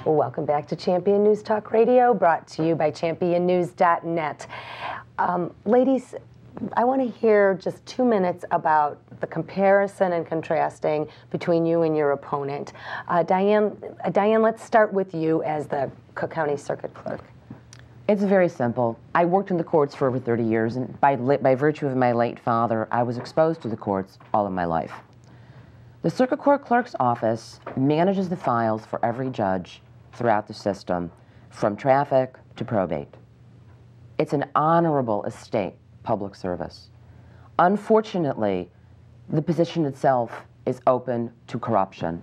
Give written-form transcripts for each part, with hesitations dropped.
Well, welcome back to Champion News Talk Radio, brought to you by championnews.net. Ladies, I want to hear just 2 minutes about the comparison and contrasting between you and your opponent. Diane, let's start with you as the Cook County Circuit Clerk. It's very simple. I worked in the courts for over 30 years, and by virtue of my late father, I was exposed to the courts all of my life. The Circuit Court Clerk's office manages the files for every judge throughout the system, from traffic to probate. It's an honorable estate public service. Unfortunately, the position itself is open to corruption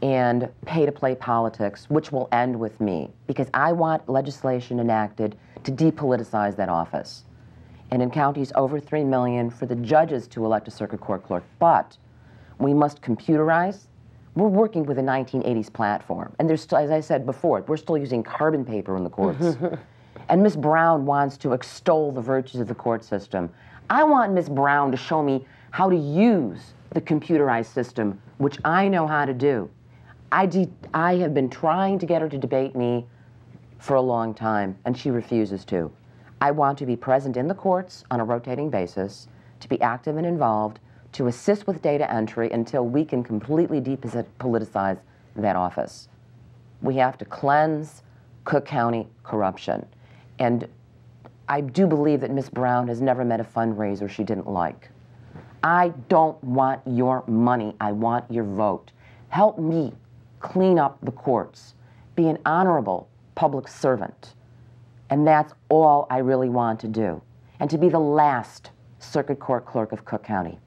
and pay-to-play politics, which will end with me, because I want legislation enacted to depoliticize that office. And in counties over 3 million, for the judges to elect a Circuit Court Clerk. But we must computerize. We're working with a 1980s platform, and there's still, as I said before, we're still using carbon paper in the courts. And Ms. Brown wants to extol the virtues of the court system. I want Ms. Brown to show me how to use the computerized system, which I know how to do. I have been trying to get her to debate me for a long time, and she refuses to. I want to be present in the courts on a rotating basis, to be active and involved, to assist with data entry until we can completely depoliticize that office. We have to cleanse Cook County corruption. And I do believe that Ms. Brown has never met a fundraiser she didn't like. I don't want your money, I want your vote. Help me clean up the courts, be an honorable public servant. And that's all I really want to do. And to be the last Circuit Court Clerk of Cook County.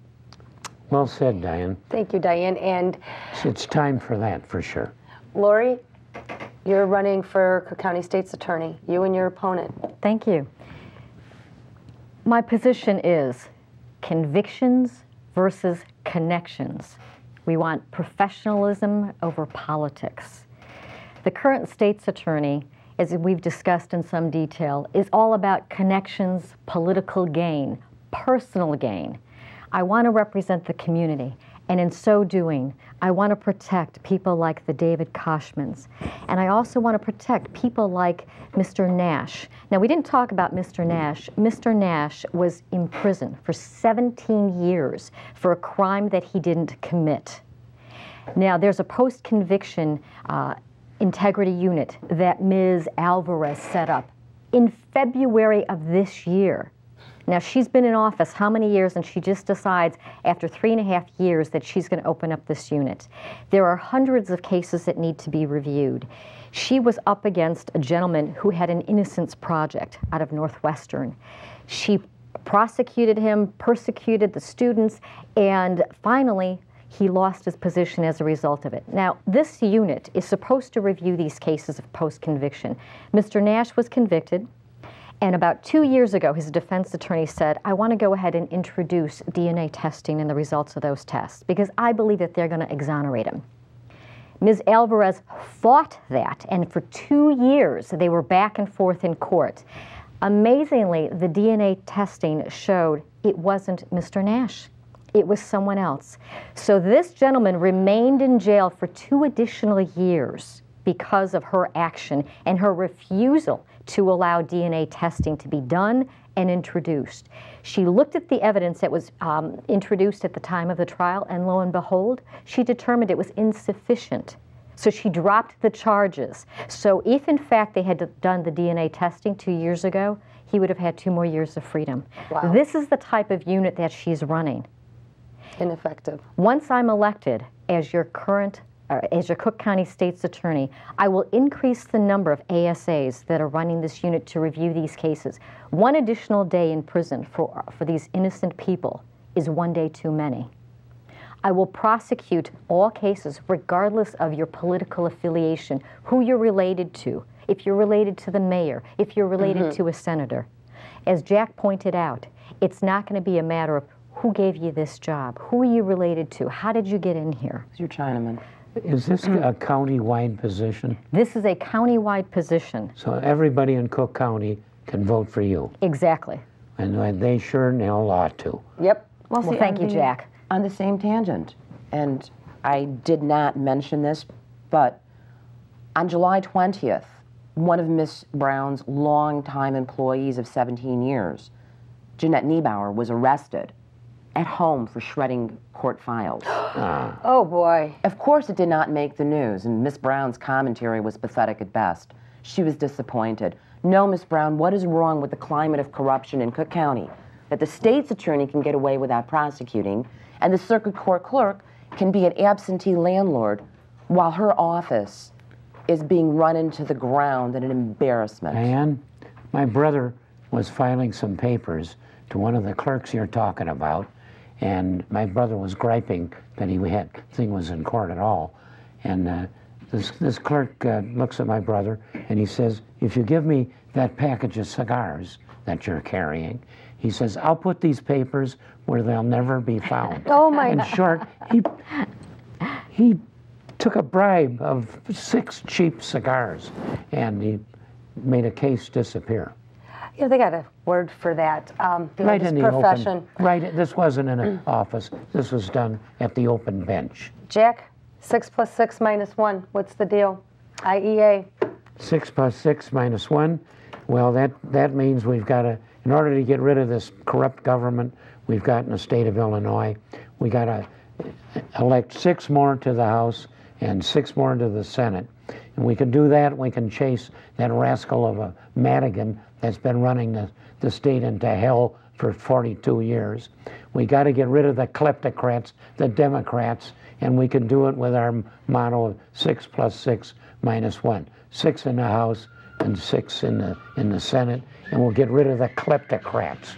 Well said, Diane. Thank you, Diane. And it's time for that, for sure. Lori, you're running for Cook County State's Attorney, you and your opponent. Thank you. My position is convictions versus connections. We want professionalism over politics. The current state's attorney, as we've discussed in some detail, is all about connections, political gain, personal gain. I want to represent the community, and in so doing, I want to protect people like the David Koshmans, and I also want to protect people like Mr. Nash. Now, we didn't talk about Mr. Nash. Mr. Nash was in prison for 17 years for a crime that he didn't commit. Now, there's a post-conviction integrity unit that Ms. Alvarez set up in February of this year. Now, she's been in office how many years, and she just decides after 3.5 years that she's going to open up this unit. There are hundreds of cases that need to be reviewed. She was up against a gentleman who had an innocence project out of Northwestern. She prosecuted him, persecuted the students, and finally, he lost his position as a result of it. Now, this unit is supposed to review these cases of post-conviction. Mr. Nash was convicted. And about 2 years ago, his defense attorney said, I want to go ahead and introduce DNA testing and the results of those tests because I believe that they're going to exonerate him. Ms. Alvarez fought that, and for 2 years, they were back and forth in court. Amazingly, the DNA testing showed it wasn't Mr. Nash. It was someone else. So this gentleman remained in jail for 2 additional years because of her action and her refusal to allow DNA testing to be done and introduced. She looked at the evidence that was introduced at the time of the trial, and lo and behold, she determined it was insufficient. So she dropped the charges. So if in fact they had done the DNA testing 2 years ago, he would have had 2 more years of freedom. Wow. This is the type of unit that she's running. Ineffective. Once I'm elected as your Cook County State's Attorney, I will increase the number of ASAs that are running this unit to review these cases. 1 additional day in prison for these innocent people is 1 day too many. I will prosecute all cases regardless of your political affiliation, who you're related to, if you're related to the mayor, if you're related to a senator. As Jack pointed out, it's not going to be a matter of who gave you this job, who are you related to, how did you get in here? You're Chinaman. Is this a county-wide position? This is a county-wide position. So everybody in Cook County can vote for you? Exactly. And they sure now ought to. Yep. Well, thank you, Jack. On the same tangent, and I did not mention this, but On July 20th, one of Miss Brown's longtime employees of 17 years, Jeanette Niebauer, was arrested at home for shredding court files. Oh, boy. Of course, it did not make the news, and Miss Brown's commentary was pathetic at best. She was disappointed. No, Miss Brown, what is wrong with the climate of corruption in Cook County? That the state's attorney can get away without prosecuting, and the circuit court clerk can be an absentee landlord while her office is being run into the ground in an embarrassment. Diane, my brother was filing some papers to one of the clerks you're talking about, and my brother was griping that thing was in court at all. And this clerk looks at my brother and he says, if you give me that package of cigars that you're carrying, he says, I'll put these papers where they'll never be found. Oh, my In short, he took a bribe of 6 cheap cigars and he made a case disappear. Yeah, they got a word for that. Right in the profession. open. Right, this wasn't in an office. This was done at the open bench. Jack, 6 + 6 - 1. What's the deal? IEA. 6 + 6 - 1. Well, that means we've got to, in order to get rid of this corrupt government we've got in the state of Illinois, we got to elect 6 more to the House and 6 more to the Senate. And we can do that. We can chase that rascal of a Madigan that's been running the state into hell for 42 years. We got to get rid of the kleptocrats, the Democrats, and we can do it with our motto of 6 + 6 - 1. 6 in the House and 6 in the Senate, and we'll get rid of the kleptocrats.